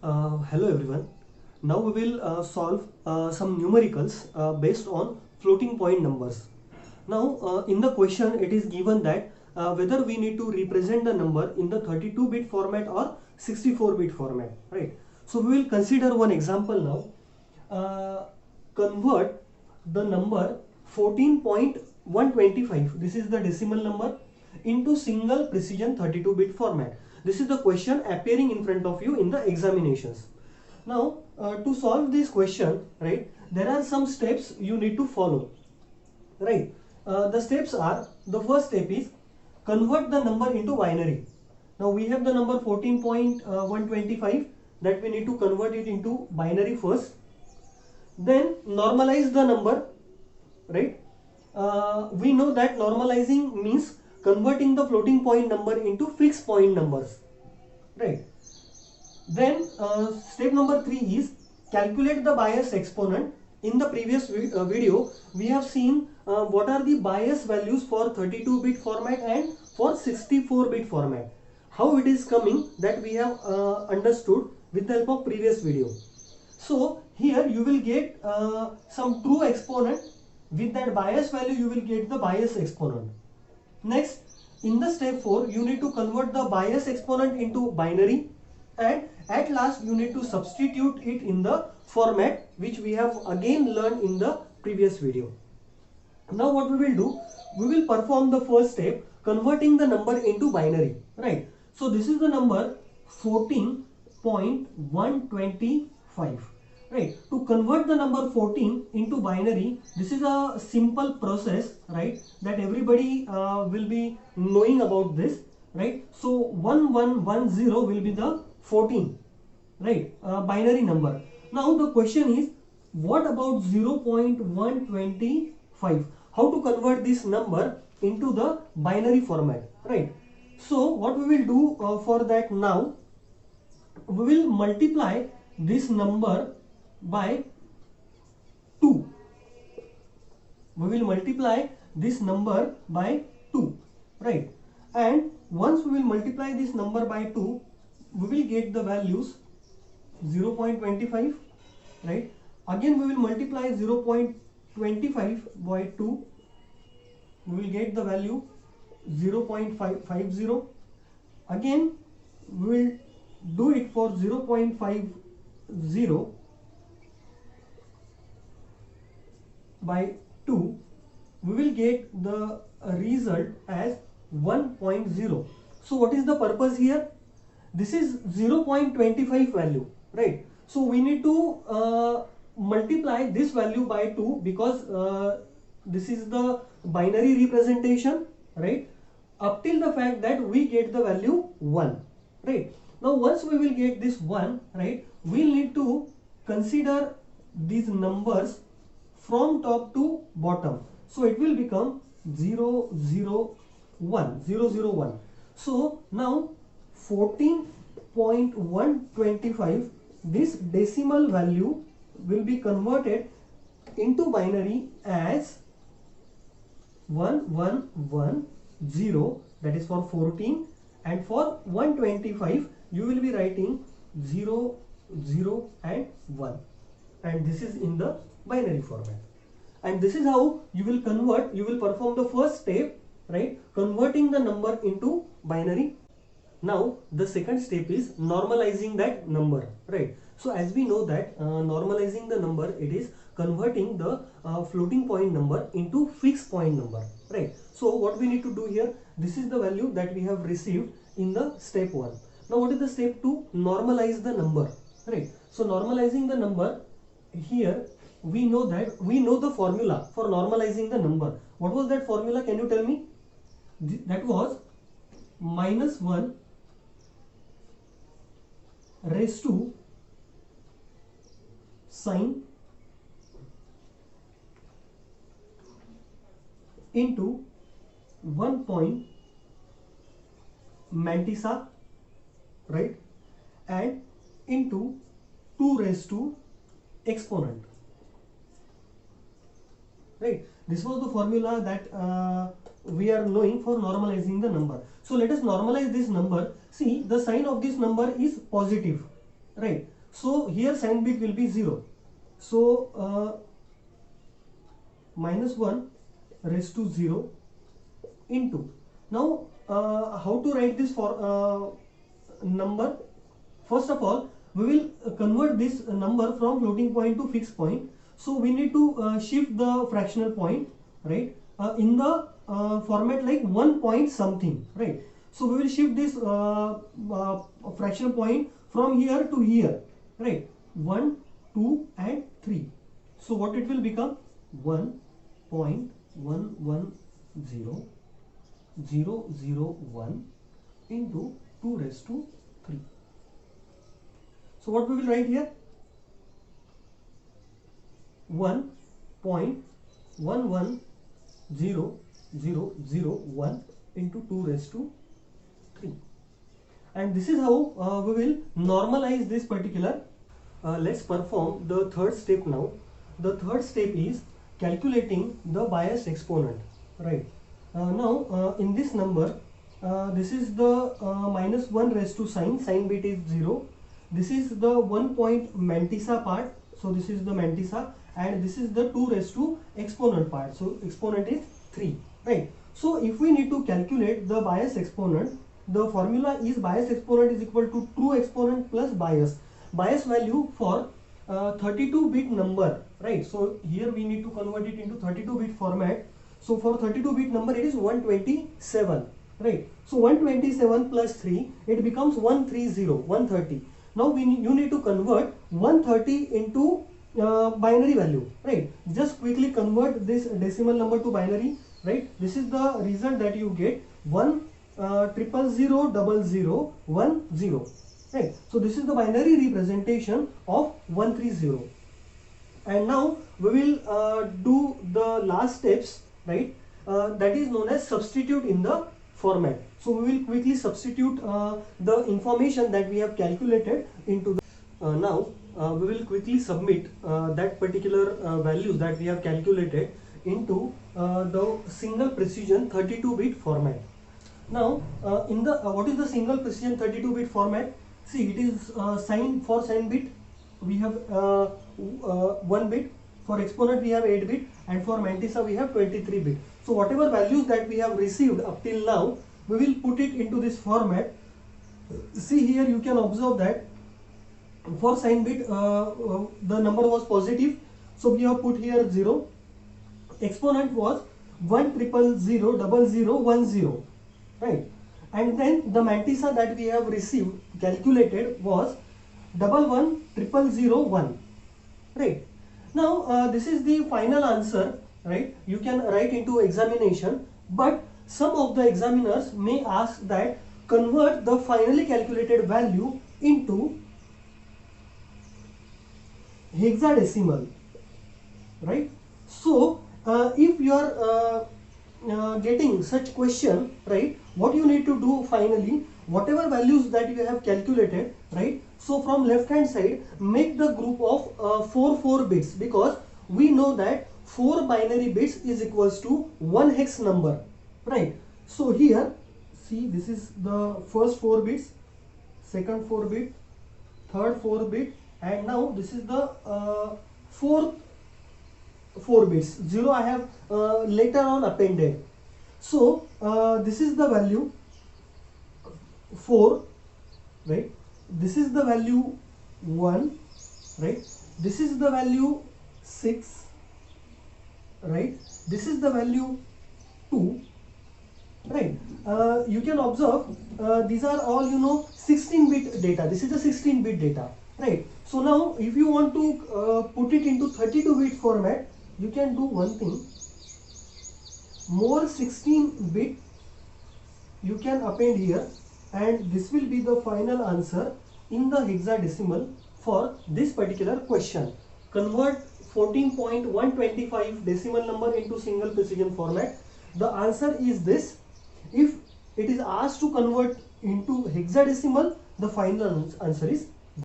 Hello everyone. Now we will solve some numericals based on floating point numbers. Now in the question it is given that whether we need to represent the number in the 32-bit format or 64-bit format, right? So we will consider one example now. Convert the number 14.125, this is the decimal number, into single precision 32-bit format. This is the question appearing in front of you in the examinations. Now to solve this question, right, there are some steps you need to follow, right? The steps are, the first step is convert the number into binary. Now we have the number 14.125 that we need to convert it into binary first. Then normalize the number, right? We know that normalizing means converting the floating point number into fixed point numbers, right? Then step number 3 is calculate the bias exponent. In the previous video we have seen what are the bias values for 32-bit format and for 64-bit format. How it is coming, that we have understood with the help of previous video. So here you will get some true exponent. With that bias value you will get the bias exponent. Next, in the step 4 you need to convert the bias exponent into binary, and at last you need to substitute it in the format which we have again learned in the previous video. Now what we will do, we will perform the first step, converting the number into binary, right? So this is the number 14.125, right? To convert the number 14 into binary, this is a simple process, right, that everybody will be knowing about this, right? So 1110 will be the 14, right, binary number. Now the question is, what about 0.125? How to convert this number into the binary format, right? So what we will do for that now, we will multiply this number by 2. We will multiply this number by 2, right? And once we will multiply this number by 2, we will get the values 0.25, right? Again we will multiply 0.25 by 2, we will get the value 0.550. Again we will do it for 0.50 by 2, we will get the result as 1.0. So what is the purpose here? This is 0.25 value, right? So we need to multiply this value by 2 because this is the binary representation, right, up till the fact that we get the value 1, right? Now once we will get this 1, right, we need to consider these numbers from top to bottom. So it will become 001. So now 14.125, this decimal value will be converted into binary as 1110, that is for 14, and for 125 you will be writing 0, 0 and 1, and this is in the binary format. And this is how you will convert, you will perform the first step, right, converting the number into binary. Now the second step is normalizing that number, right? So as we know that normalizing the number, it is converting the floating point number into fixed point number, right? So what we need to do here, this is the value that we have received in the step 1. Now what is the step 2? Normalize the number, right? So normalizing the number, here we know that we know the formula for normalizing the number. What was that formula? Can you tell me? That was -1 raised to sine into 1 point mantissa, right, and into 2 raised to exponent, right? This was the formula that we are knowing for normalizing the number. So let us normalize this number. See, the sign of this number is positive, right? So here sign bit will be 0. So -1 raised to 0 into, now how to write this for number? First of all, we will convert this number from floating point to fixed point. So we need to shift the fractional point, right, in the format like 1 point something, right. So we will shift this fractional point from here to here, right, 1, 2 and 3. So what it will become? 1.110,001 into 2 raised to 3. So what we will write here? 1.110,001 into 2 raised to 3. And this is how we will normalize this particular. Let's perform the third step now. The third step is calculating the bias exponent, right. Now in this number, this is the -1 raised to sign bit is 0. This is the 1 point mantissa part, so this is the mantissa, and this is the 2 raised to exponent part, so exponent is 3, right. So if we need to calculate the bias exponent, the formula is bias exponent is equal to true exponent plus bias value for 32-bit number, right. So here we need to convert it into 32-bit format. So for 32-bit number it is 127, right. So 127 plus 3, it becomes 130. Now you need to convert 130 into binary value, right. Just quickly convert this decimal number to binary, right. This is the result that you get, 1000010, right. So this is the binary representation of 130. And now we will do the last steps, right. That is known as substitute in the format. So we will quickly substitute the information that we have calculated into the now we will quickly submit that particular values that we have calculated into the single precision 32-bit format. Now in the what is the single precision 32-bit format? See, it is sign bit we have 1 bit, for exponent we have 8 bit, and for mantissa we have 23 bit. So whatever values that we have received up till now, we will put it into this format. See, here you can observe that for sign bit the number was positive, so we have put here 0. Exponent was 1000010, right. And then the mantissa that we have received calculated was 11001, right. Now this is the final answer, right. You can write into examination, but some of the examiners may ask that convert the finally calculated value into hexadecimal, right. So if you are getting such question, right, what you need to do finally, whatever values that you have calculated, right. So from left hand side, make the group of 4 bits, because we know that 4 binary bits is equals to 1 hex number, right. So here, see, this is the first 4 bits, second 4 bit, third 4 bit, and now this is the fourth 4 bits. 0 I have later on appended. So this is the value 4, right. This is the value 1, right. This is the value 6, right. This is the value 2, right. You can observe these are all 16-bit data. This is the 16-bit data, right. So now if you want to put it into 32-bit format, you can do one thing, more 16-bit you can append here, and this will be the final answer in the hexadecimal for this particular question. Convert 14.125 decimal number into single precision format. The answer is this. If it is asked to convert into hexadecimal, the final answer is